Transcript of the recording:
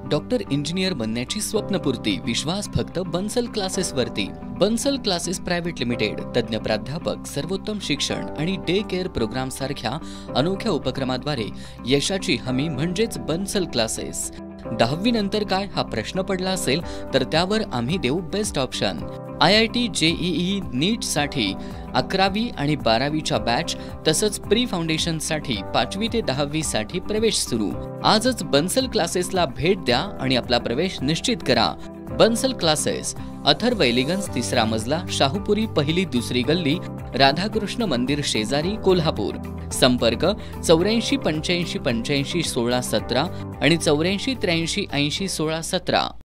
Doctor engineer बनण्याची स्वप्नपूर्ती विश्वास फक्त Bansal classes वरती। बन्सल क्लासेस प्रायव्हेट लिमिटेड, तज्ञ प्राध्यापक, सर्वोत्तम शिक्षण आणि डे केअर प्रोग्राम सारख्या अनोख्या उपक्रमाद्वारे यशाची हमी म्हणजेच बन्सल क्लासेस। 10वी नंतर काय हा प्रश्न पडला असेल तर त्यावर आम्ही देऊ बेस्ट ऑप्शन। IIT JEE नीट साठी 11वी आणि 12वीच्या बॅच तसंच प्री फाउंडेशन साठी 5वी ते 10वी साठी प्रवेश सुरू। आजच बन्सल क्लासेसला भेट द्या आणि आपला प्रवेश निश्चित करा। बन्सल क्लासेस, अथर्व एलिगन्स, 3रा मजला, शाहूपुरी, 1ली-2री गल्ली, राधाकृष्ण मंदिर शेजारी, कोल्हापूर। संपर्क 84 85 85 16 17 आणि 84 83 80 16 17।